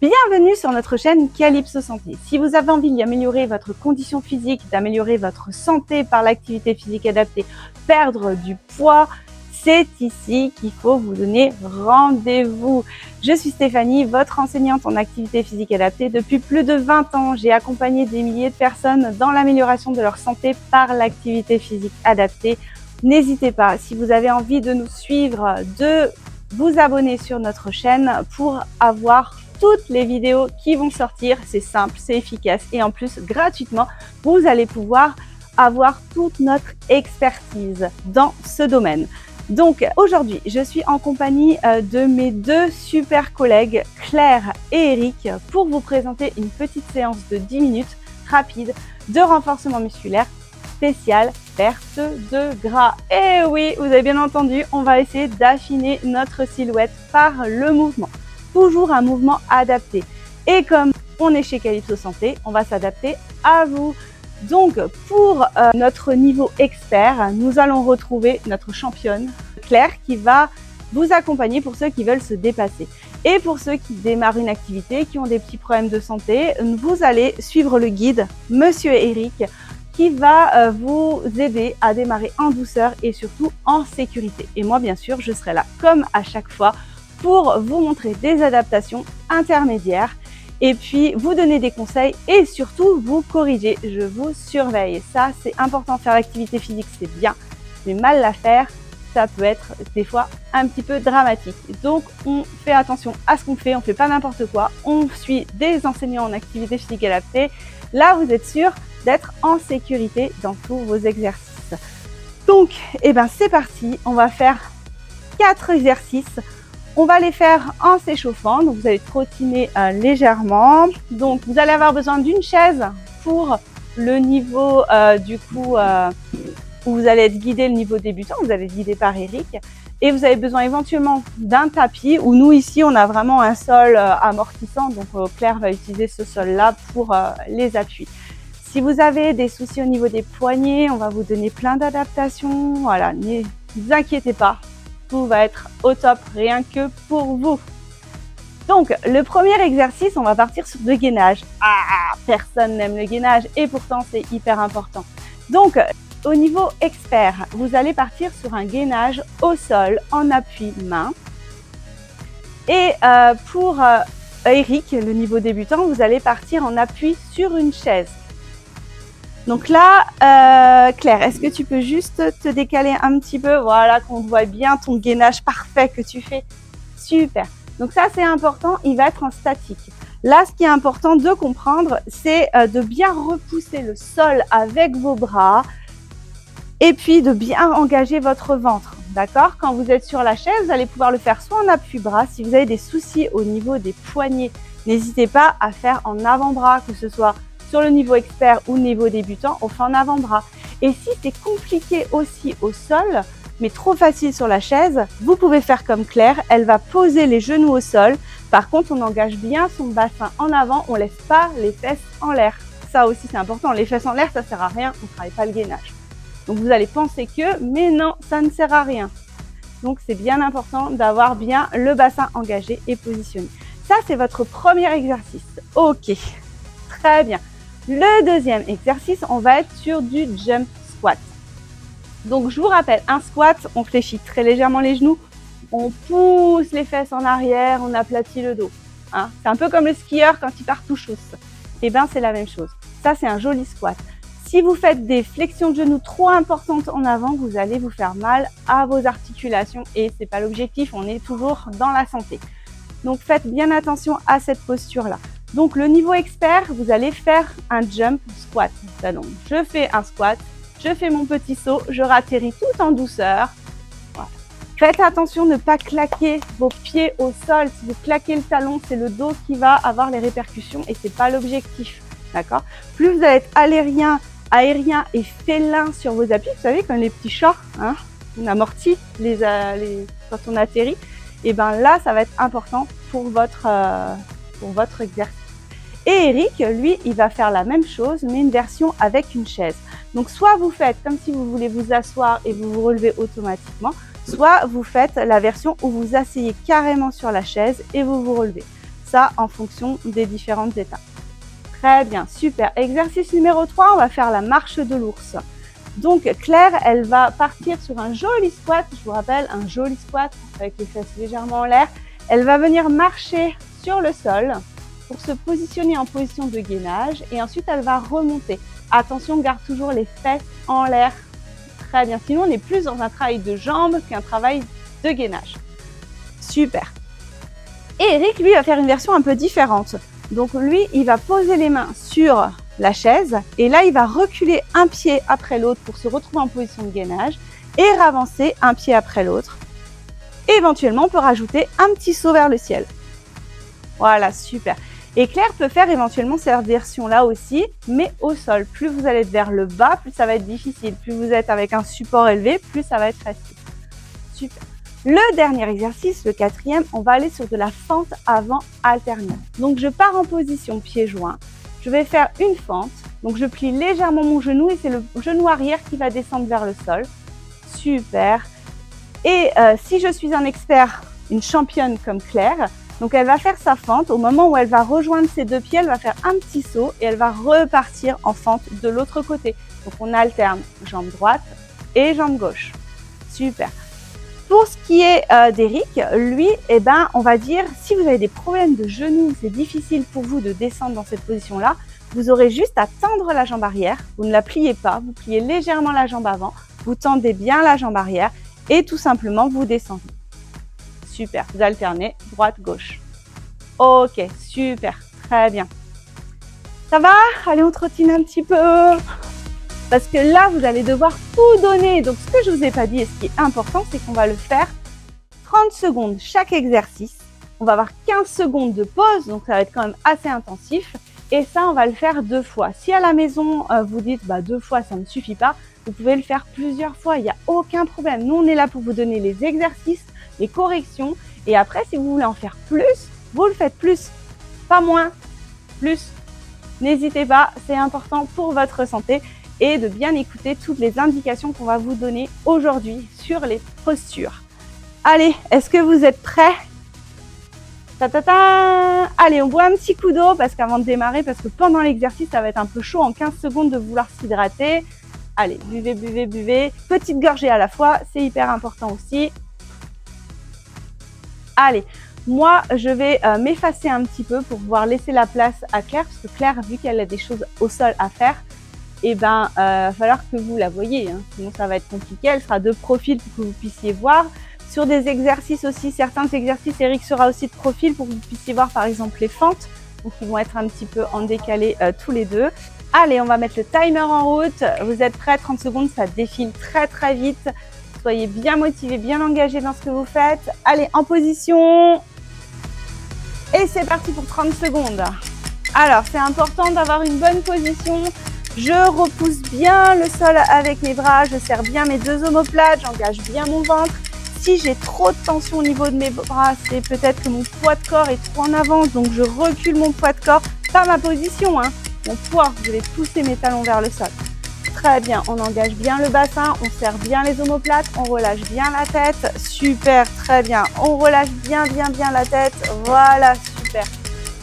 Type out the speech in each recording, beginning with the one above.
Bienvenue sur notre chaîne Calypso Santé. Si vous avez envie d'améliorer votre condition physique, d'améliorer votre santé par l'activité physique adaptée, perdre du poids, c'est ici qu'il faut vous donner rendez-vous. Je suis Stéphanie, votre enseignante en activité physique adaptée. Depuis plus de 20 ans, j'ai accompagné des milliers de personnes dans l'amélioration de leur santé par l'activité physique adaptée. N'hésitez pas, si vous avez envie de nous suivre, de vous abonner sur notre chaîne pour avoir toutes les vidéos qui vont sortir. C'est simple, c'est efficace et en plus gratuitement, vous allez pouvoir avoir toute notre expertise dans ce domaine. Donc aujourd'hui, je suis en compagnie de mes deux super collègues Claire et Eric pour vous présenter une petite séance de 10 minutes rapide de renforcement musculaire spécial perte de gras. Et oui, vous avez bien entendu, on va essayer d'affiner notre silhouette par le mouvement. Toujours un mouvement adapté. Et comme on est chez Calypso Santé, on va s'adapter à vous. Donc, pour notre niveau expert, nous allons retrouver notre championne, Claire, qui va vous accompagner pour ceux qui veulent se dépasser. Et pour ceux qui démarrent une activité, qui ont des petits problèmes de santé, vous allez suivre le guide, Monsieur Eric, qui va vous aider à démarrer en douceur et surtout en sécurité. Et moi, bien sûr, je serai là, comme à chaque fois, pour vous montrer des adaptations intermédiaires et puis vous donner des conseils et surtout vous corriger. Je vous surveille. Ça, c'est important. Faire l'activité physique, c'est bien, mais mal la faire, ça peut être des fois un petit peu dramatique. Donc, on fait attention à ce qu'on fait. On ne fait pas n'importe quoi. On suit des enseignants en activité physique adaptée. Là, vous êtes sûr d'être en sécurité dans tous vos exercices. Donc, c'est parti. On va faire 4 exercices. On va les faire en s'échauffant, donc vous allez trottiner légèrement. Donc vous allez avoir besoin d'une chaise pour le niveau où vous allez être guidé, le niveau débutant, vous allez être guidé par Eric. Et vous avez besoin éventuellement d'un tapis, où nous ici on a vraiment un sol amortissant, donc Claire va utiliser ce sol-là pour les appuis. Si vous avez des soucis au niveau des poignets, on va vous donner plein d'adaptations. Voilà, ne vous inquiétez pas. Tout va être au top, rien que pour vous. Donc, le premier exercice, on va partir sur le gainage. Ah, personne n'aime le gainage et pourtant, c'est hyper important. Donc, au niveau expert, vous allez partir sur un gainage au sol en appui main. Et pour Eric, le niveau débutant, vous allez partir en appui sur une chaise. Donc là, Claire, est-ce que tu peux juste te décaler un petit peu? Voilà, qu'on voit bien ton gainage parfait que tu fais. Super. Donc ça, c'est important, il va être en statique. Là, ce qui est important de comprendre, c'est de bien repousser le sol avec vos bras et puis de bien engager votre ventre. D'accord? Quand vous êtes sur la chaise, vous allez pouvoir le faire soit en appui-bras. Si vous avez des soucis au niveau des poignets, n'hésitez pas à faire en avant-bras, que ce soit sur le niveau expert ou niveau débutant, on fait en avant-bras. Et si c'est compliqué aussi au sol, mais trop facile sur la chaise, vous pouvez faire comme Claire, elle va poser les genoux au sol. Par contre, on engage bien son bassin en avant, on ne laisse pas les fesses en l'air. Ça aussi, c'est important. Les fesses en l'air, ça ne sert à rien, on ne travaille pas le gainage. Donc, vous allez penser que, mais non, ça ne sert à rien. Donc, c'est bien important d'avoir bien le bassin engagé et positionné. Ça, c'est votre premier exercice. Ok, très bien. Le deuxième exercice, on va être sur du jump squat. Donc, je vous rappelle, un squat, on fléchit très légèrement les genoux, on pousse les fesses en arrière, on aplatit le dos. Hein, c'est un peu comme le skieur quand il part tout chousse. Et bien, c'est la même chose. Ça, c'est un joli squat. Si vous faites des flexions de genoux trop importantes en avant, vous allez vous faire mal à vos articulations et ce n'est pas l'objectif, on est toujours dans la santé. Donc, faites bien attention à cette posture-là. Donc, le niveau expert, vous allez faire un jump squat. Donc, je fais un squat, je fais mon petit saut, je ratterris tout en douceur. Voilà. Faites attention de ne pas claquer vos pieds au sol. Si vous claquez le talon, c'est le dos qui va avoir les répercussions et ce n'est pas l'objectif. D'accord? Plus vous allez être aérien et félin sur vos appuis, vous savez, comme les petits chats, hein, on amortit quand on atterrit. Et bien là, ça va être important pour votre exercice. Et Eric, lui, il va faire la même chose, mais une version avec une chaise. Donc, soit vous faites comme si vous voulez vous asseoir et vous vous relevez automatiquement, soit vous faites la version où vous asseyez carrément sur la chaise et vous vous relevez. Ça, en fonction des différentes étapes. Très bien, super. Exercice numéro 3, on va faire la marche de l'ours. Donc Claire, elle va partir sur un joli squat, je vous rappelle, un joli squat avec les fesses légèrement en l'air. Elle va venir marcher sur le sol pour se positionner en position de gainage et ensuite elle va remonter. Attention, garde toujours les fesses en l'air. Très bien, sinon on est plus dans un travail de jambes qu'un travail de gainage. Super. Et Eric, lui, va faire une version un peu différente. Donc lui, il va poser les mains sur la chaise et là, il va reculer un pied après l'autre pour se retrouver en position de gainage et ravancer un pied après l'autre. Éventuellement, on peut rajouter un petit saut vers le ciel. Voilà, super. Et Claire peut faire éventuellement cette version-là aussi, mais au sol. Plus vous allez être vers le bas, plus ça va être difficile. Plus vous êtes avec un support élevé, plus ça va être facile. Super. Le dernier exercice, le 4e, on va aller sur de la fente avant alternée. Donc, je pars en position pieds joints. Je vais faire une fente. Donc, je plie légèrement mon genou et c'est le genou arrière qui va descendre vers le sol. Super. Et si je suis un expert, une championne comme Claire, donc elle va faire sa fente. Au moment où elle va rejoindre ses deux pieds, elle va faire un petit saut et elle va repartir en fente de l'autre côté. Donc, on alterne jambe droite et jambe gauche. Super. Pour ce qui est d'Eric, lui, on va dire, si vous avez des problèmes de genoux, c'est difficile pour vous de descendre dans cette position-là, vous aurez juste à tendre la jambe arrière, vous ne la pliez pas, vous pliez légèrement la jambe avant, vous tendez bien la jambe arrière et tout simplement vous descendez. Super, vous alternez droite-gauche. Ok, super, très bien. Ça va? Allez, on trottine un petit peu. Parce que là, vous allez devoir tout donner. Donc, ce que je ne vous ai pas dit et ce qui est important, c'est qu'on va le faire 30 secondes chaque exercice. On va avoir 15 secondes de pause, donc ça va être quand même assez intensif. Et ça, on va le faire 2 fois. Si à la maison, vous dites 2 fois, ça ne suffit pas, vous pouvez le faire plusieurs fois. Il n'y a aucun problème. Nous, on est là pour vous donner les exercices, les corrections. Et après, si vous voulez en faire plus, vous le faites plus. Pas moins, plus. N'hésitez pas, c'est important pour votre santé. Et de bien écouter toutes les indications qu'on va vous donner aujourd'hui sur les postures. Allez, est-ce que vous êtes prêts? Allez, on boit un petit coup d'eau parce qu'avant de démarrer, parce que pendant l'exercice, ça va être un peu chaud en 15 secondes de vouloir s'hydrater. Allez, buvez, buvez, buvez. Petite gorgée à la fois, c'est hyper important aussi. Allez, moi, je vais m'effacer un petit peu pour pouvoir laisser la place à Claire, parce que Claire, vu qu'elle a des choses au sol à faire, va falloir que vous la voyez, hein. Sinon ça va être compliqué. Elle sera de profil pour que vous puissiez voir. Sur des exercices aussi, certains exercices, Eric sera aussi de profil pour que vous puissiez voir par exemple les fentes. Donc ils vont être un petit peu en décalé tous les deux. Allez, on va mettre le timer en route. Vous êtes prêts? 30 secondes, ça défile très très vite. Soyez bien motivés, bien engagés dans ce que vous faites. Allez, en position. Et c'est parti pour 30 secondes. Alors, c'est important d'avoir une bonne position. Je repousse bien le sol avec mes bras, je serre bien mes deux omoplates, j'engage bien mon ventre. Si j'ai trop de tension au niveau de mes bras, c'est peut-être que mon poids de corps est trop en avance, donc je recule mon poids de corps, pas ma position, hein, mon poids. Je vais pousser mes talons vers le sol. Très bien, on engage bien le bassin, on serre bien les omoplates, on relâche bien la tête. Super, très bien. On relâche bien la tête. Voilà, super.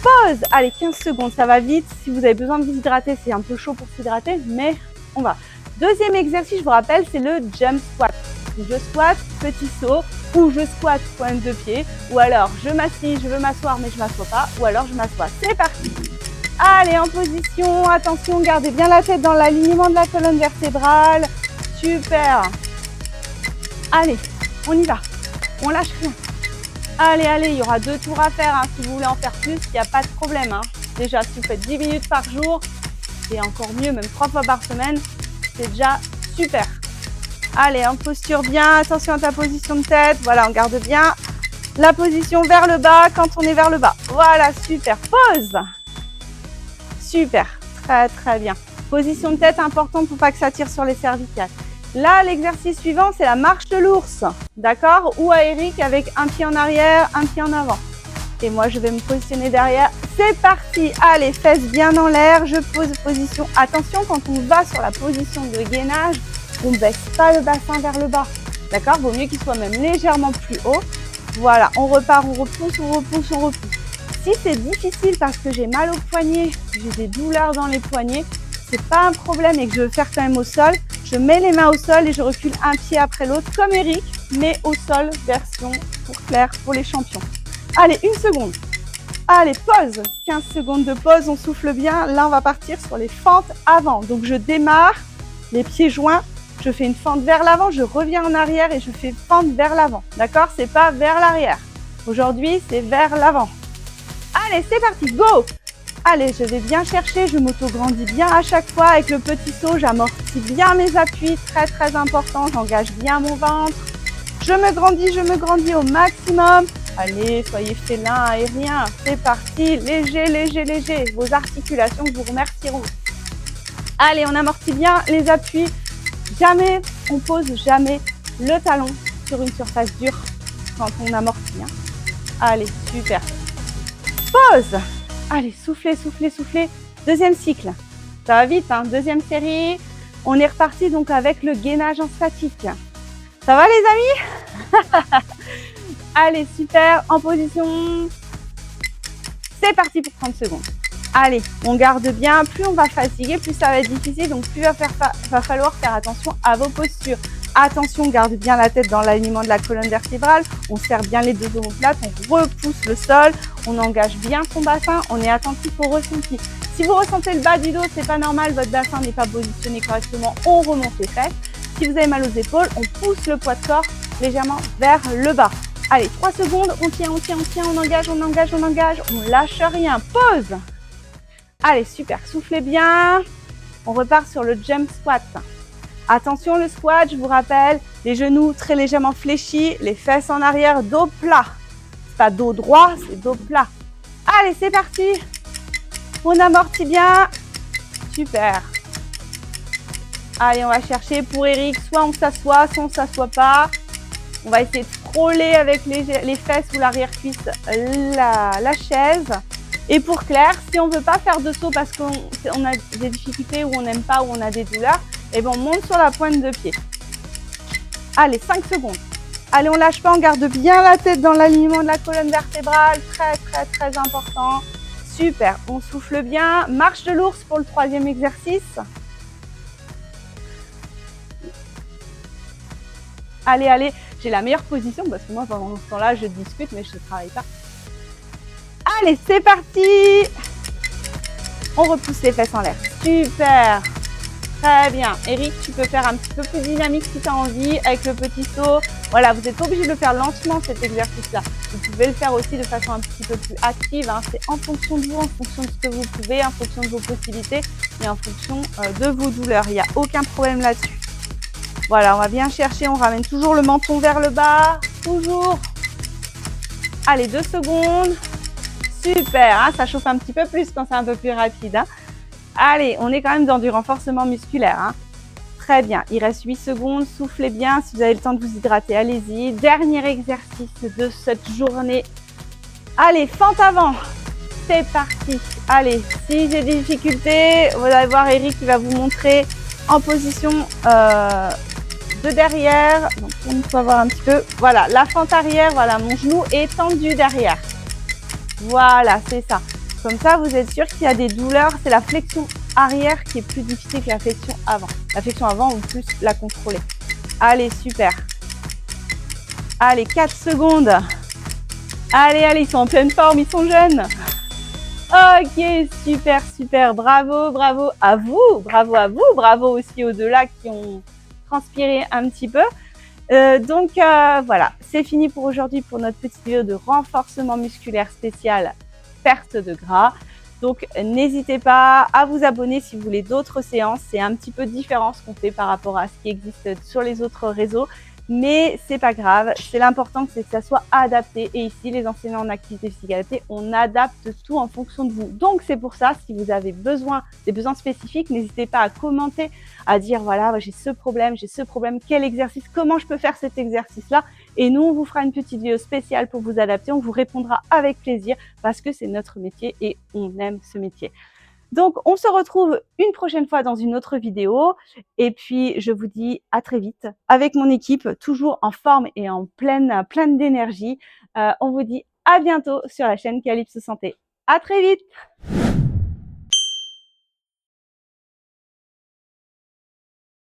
Pause. Allez, 15 secondes, ça va vite. Si vous avez besoin de vous hydrater, c'est un peu chaud pour s'hydrater, mais on va. Deuxième exercice, je vous rappelle, c'est le jump squat. Je squatte, petit saut, ou je squatte, pointe de pied, ou alors je m'assis, je veux m'asseoir, mais je ne m'assois pas, ou alors je m'assois. C'est parti. Allez, en position, attention, gardez bien la tête dans l'alignement de la colonne vertébrale. Super. Allez, on y va. On lâche rien. Allez, il y aura 2 tours à faire. Hein. Si vous voulez en faire plus, il n'y a pas de problème. Hein. Déjà, si vous faites 10 minutes par jour, c'est encore mieux, même 3 fois par semaine, c'est déjà super. Allez, en posture bien, attention à ta position de tête. Voilà, on garde bien la position vers le bas quand on est vers le bas. Voilà, super. Pause. Super, très très bien. Position de tête importante pour pas que ça tire sur les cervicales. Là, l'exercice suivant, c'est la marche de l'ours, d'accord? Ou à Eric avec un pied en arrière, un pied en avant. Et moi, je vais me positionner derrière. C'est parti. Allez, fesses bien en l'air. Je pose position. Attention, quand on va sur la position de gainage, on ne baisse pas le bassin vers le bas, d'accord? Vaut mieux qu'il soit même légèrement plus haut. Voilà, on repart, on repousse, on repousse, on repousse. Si c'est difficile parce que j'ai mal au poignet, j'ai des douleurs dans les poignets, c'est pas un problème et que je veux faire quand même au sol, je mets les mains au sol et je recule un pied après l'autre comme Eric, mais au sol, version pour Claire, pour les champions. Allez, 1 seconde. Allez, pause. 15 secondes de pause, on souffle bien. Là, on va partir sur les fentes avant. Donc, je démarre, les pieds joints, je fais une fente vers l'avant, je reviens en arrière et je fais fente vers l'avant. D'accord? C'est pas vers l'arrière. Aujourd'hui, c'est vers l'avant. Allez, c'est parti, go! Allez, je vais bien chercher, je m'auto-grandis bien à chaque fois. Avec le petit saut, j'amortis bien mes appuis, très très important. J'engage bien mon ventre. Je me grandis au maximum. Allez, soyez félin, aérien. C'est parti, léger, léger, léger. Vos articulations vous remercieront. Allez, on amortit bien les appuis. Jamais, on pose jamais le talon sur une surface dure quand on amortit. Allez, super. Pause. Allez, soufflez, soufflez, soufflez. Deuxième cycle. Ça va vite, hein. Deuxième série. On est reparti donc avec le gainage en statique. Ça va les amis? Allez, super. En position. C'est parti pour 30 secondes. Allez, on garde bien. Plus on va fatiguer, plus ça va être difficile. Donc, plus va falloir faire attention à vos postures. Attention, on garde bien la tête dans l'alignement de la colonne vertébrale. On serre bien les deux omoplates. On repousse le sol. On engage bien son bassin. On est attentif au ressenti. Si vous ressentez le bas du dos, c'est pas normal. Votre bassin n'est pas positionné correctement. On remonte les fesses. Si vous avez mal aux épaules, on pousse le poids de corps légèrement vers le bas. Allez, 3 secondes. On tient, on tient, on tient. On engage, on engage, on engage. On lâche rien. Pause. Allez, super, soufflez bien. On repart sur le jump squat. Attention, le squat, je vous rappelle, les genoux très légèrement fléchis, les fesses en arrière, dos plat. C'est pas dos droit, c'est dos plat. Allez, c'est parti. On amortit bien. Super. Allez, on va chercher pour Eric, soit on s'assoit, soit on ne s'assoit pas. On va essayer de frôler avec les fesses ou l'arrière-cuisse la chaise. Et pour Claire, si on ne veut pas faire de saut parce qu'on a des difficultés ou on n'aime pas ou on a des douleurs, et bien on monte sur la pointe de pied. Allez, 5 secondes. Allez, on ne lâche pas, on garde bien la tête dans l'alignement de la colonne vertébrale. Très, très, très important. Super, on souffle bien. Marche de l'ours pour le 3e exercice. Allez, allez, j'ai la meilleure position parce que moi, pendant ce temps-là, je discute, mais je ne travaille pas. Allez, c'est parti. On repousse les fesses en l'air. Super. Très bien. Eric, tu peux faire un petit peu plus dynamique si tu as envie avec le petit saut. Voilà, vous n'êtes pas obligé de le faire lentement cet exercice-là. Vous pouvez le faire aussi de façon un petit peu plus active. C'est en fonction de vous, en fonction de ce que vous pouvez, en fonction de vos possibilités et en fonction de vos douleurs. Il n'y a aucun problème là-dessus. Voilà, on va bien chercher. On ramène toujours le menton vers le bas. Toujours. Allez, 2 secondes. Super, ça chauffe un petit peu plus quand c'est un peu plus rapide. Allez, on est quand même dans du renforcement musculaire. Très bien, il reste 8 secondes, soufflez bien. Si vous avez le temps de vous hydrater, allez-y. Dernier exercice de cette journée. Allez, fente avant. C'est parti. Allez, si j'ai des difficultés, vous allez voir Eric qui va vous montrer en position de derrière. Donc, on peut voir un petit peu. Voilà, la fente arrière, voilà, mon genou est tendu derrière. Voilà, c'est ça. Comme ça, vous êtes sûr qu'il y a des douleurs. C'est la flexion arrière qui est plus difficile que la flexion avant. La flexion avant, on peut plus la contrôler. Allez, super. Allez, 4 secondes. Allez, allez, ils sont en pleine forme, ils sont jeunes. Ok, super, super. Bravo, bravo à vous. Bravo à vous. Bravo aussi aux-delà qui ont transpiré un petit peu. Donc voilà, c'est fini pour aujourd'hui pour notre petite vidéo de renforcement musculaire spécial perte de gras. Donc n'hésitez pas à vous abonner si vous voulez d'autres séances. C'est un petit peu différent ce qu'on fait par rapport à ce qui existe sur les autres réseaux. Mais c'est pas grave, c'est l'important c'est que ça soit adapté. Et ici, les enseignants en activité physique adaptée, on adapte tout en fonction de vous. Donc c'est pour ça, si vous avez des besoins spécifiques, n'hésitez pas à commenter, à dire voilà, j'ai ce problème, quel exercice, comment je peux faire cet exercice-là. Et nous, on vous fera une petite vidéo spéciale pour vous adapter. On vous répondra avec plaisir parce que c'est notre métier et on aime ce métier. Donc, on se retrouve une prochaine fois dans une autre vidéo. Et puis, je vous dis à très vite avec mon équipe, toujours en forme et en pleine d'énergie. On vous dit À bientôt sur la chaîne Calypso Santé. À très vite!